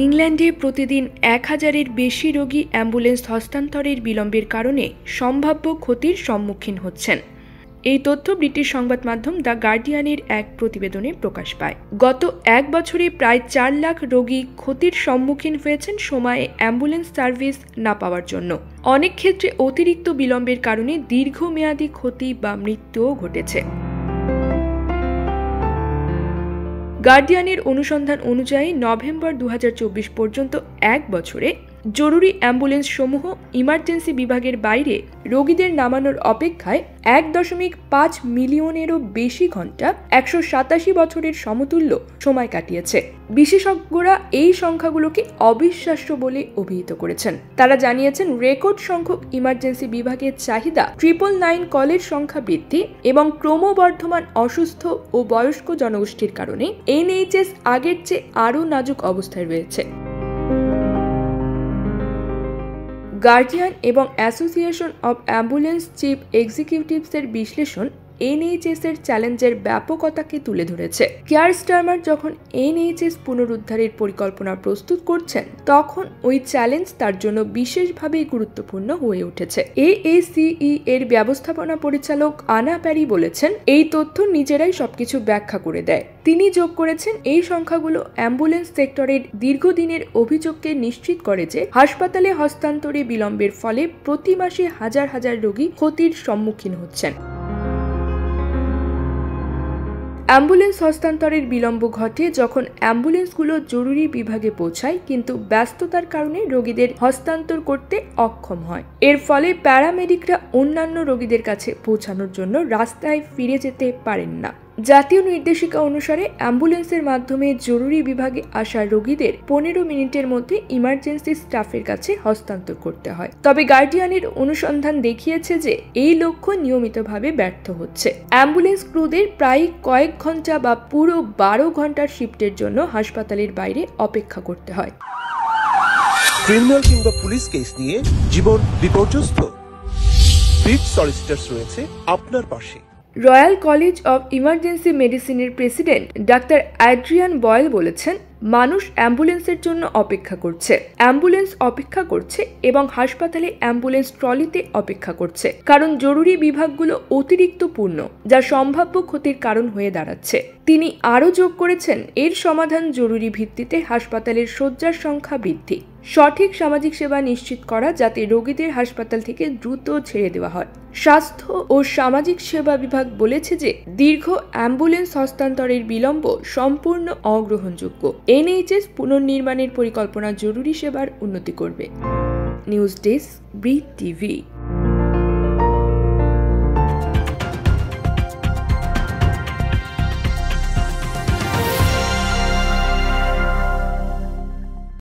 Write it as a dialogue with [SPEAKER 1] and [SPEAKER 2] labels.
[SPEAKER 1] ইংল্যান্ডে প্রতিদিন 1000-এর বেশি রোগী অ্যাম্বুলেন্স হস্তান্তরের বিলম্বের কারণে সম্ভাব্য ক্ষতির সম্মুখীন হচ্ছেন। এই তথ্য ব্রিটিশ সংবাদ মাধ্যম দ্য গার্ডিয়ানের এক প্রতিবেদনে প্রকাশ পায়। গত এক বছরে প্রায় 4 লাখ রোগী ক্ষতির সম্মুখীন হয়েছেন সময়ে অ্যাম্বুলেন্স সার্ভিস না পাওয়ার জন্য। অনেক ক্ষেত্রে অতিরিক্ত বিলম্বের কারণে দীর্ঘমেয়াদী ক্ষতি বা মৃত্যুও ঘটেছে। গার্ডিয়ানের অনুসন্ধান অনুযায়ী নভেম্বর 2024 পর্যন্ত এক বছরে জরুরি অ্যাম্বুলেন্স সমূহ ইমার্জেন্সি বিভাগের বাইরে রোগীদের নামানোর অপেক্ষায় 1.5 মিলিয়নেরও বেশি ঘন্টা 187 বছরের সমতুল্য সময় কাটিয়েছে। বিশেষজ্ঞরা এই সংখ্যাগুলোকে অবিশ্বাস্য বলে অভিহিত করেছেন। তারা জানিয়েছেন, রেকর্ড সংখ্যক ইমার্জেন্সি বিভাগের চাহিদা, 999 কলের সংখ্যা বৃদ্ধি এবং ক্রমবর্ধমান অসুস্থ ও বয়স্ক জনগোষ্ঠীর কারণে NHS আগের চেয়ে আরও নাজুক অবস্থায় রয়েছে। গার্ডিয়ান এবং অ্যাসোসিয়েশন অব অ্যাম্বুলেন্স চিফ এক্সিকিউটিভসের বিশ্লেষণ NHS এর চ্যালেঞ্জের ব্যাপকতাকে তুলে ধরেছে। কিয়ার স্টারমার যখন NHS পুনরুদ্ধারের পরিকল্পনা প্রস্তুত করছেন, তখন ওই চ্যালেঞ্জ তার জন্য বিশেষভাবে গুরুত্বপূর্ণ হয়ে উঠেছে। AACE এর ব্যবস্থাপনা পরিচালক আনা প্যারি বলেছেন, এই তথ্য নিজেরাই সবকিছু ব্যাখ্যা করে দেয়। তিনি যোগ করেছেন, এই সংখ্যাগুলো অ্যাম্বুলেন্স সেক্টরের দীর্ঘদিনের অভিযোগকে নিশ্চিত করে যে হাসপাতালে হস্তান্তরে বিলম্বের ফলে প্রতি মাসে হাজার হাজার রোগী ক্ষতির সম্মুখীন হচ্ছেন। অ্যাম্বুলেন্স হস্তান্তরের বিলম্ব ঘটে যখন অ্যাম্বুলেন্সগুলো জরুরি বিভাগে পৌঁছায় কিন্তু ব্যস্ততার কারণে রোগীদের হস্তান্তর করতে অক্ষম হয়। এর ফলে প্যারামেডিকরা অন্যান্য রোগীদের কাছে পৌঁছানোর জন্য রাস্তায় ফিরে যেতে পারেন না। জাতীয় নির্দেশিকা অনুসারে অ্যাম্বুলেন্সের মাধ্যমে জরুরি বিভাগে আসা রোগীদের 15 মিনিটের মধ্যে ইমার্জেন্সি স্টাফের কাছে হস্তান্তর করতে হয়। তবে গার্ডিয়ানের অনুসন্ধান দেখিয়েছে যে এই লক্ষ্য নিয়মিতভাবে ব্যর্থ হচ্ছে। অ্যাম্বুলেন্স ক্রুদের প্রায় কয়েক ঘন্টা বা পুরো 12 ঘন্টার শিফটের জন্য হাসপাতালের বাইরে অপেক্ষা করতে হয়।
[SPEAKER 2] ক্রিমিনাল কিংবা পুলিশ কেস নিয়ে জীবন বিপর্যস্ত, ব্রিজ সলিসিটরস রয়েছে আপনার পাশে।
[SPEAKER 1] রয়্যাল কলেজ অব ইমার্জেন্সি মেডিসিনের প্রেসিডেন্ট ডাক্তার অ্যাড্রিয়ান বয়েল বলেছেন, মানুষ অ্যাম্বুলেন্সের জন্য অপেক্ষা করছে, অ্যাম্বুলেন্স অপেক্ষা করছে এবং হাসপাতালে অ্যাম্বুলেন্স ট্রলিতে অপেক্ষা করছে, কারণ জরুরি বিভাগগুলো অতিরিক্ত পূর্ণ, যা সম্ভাব্য ক্ষতির কারণ হয়ে দাঁড়াচ্ছে। তিনি আরও যোগ করেছেন, এর সমাধান জরুরি ভিত্তিতে হাসপাতালের শয্যার সংখ্যা বৃদ্ধি, সঠিক সামাজিক সেবা নিশ্চিত করা যাতে রোগীদের হাসপাতাল থেকে দ্রুত ছেড়ে দেওয়া হয়। স্বাস্থ্য ও সামাজিক সেবা বিভাগ বলেছে যে দীর্ঘ অ্যাম্বুলেন্স হস্তান্তরের বিলম্ব সম্পূর্ণ অগ্রহণযোগ্য। NHS পুনর্নির্মাণের পরিকল্পনা জরুরি সেবার উন্নতি করবে। News desk, Brit TV.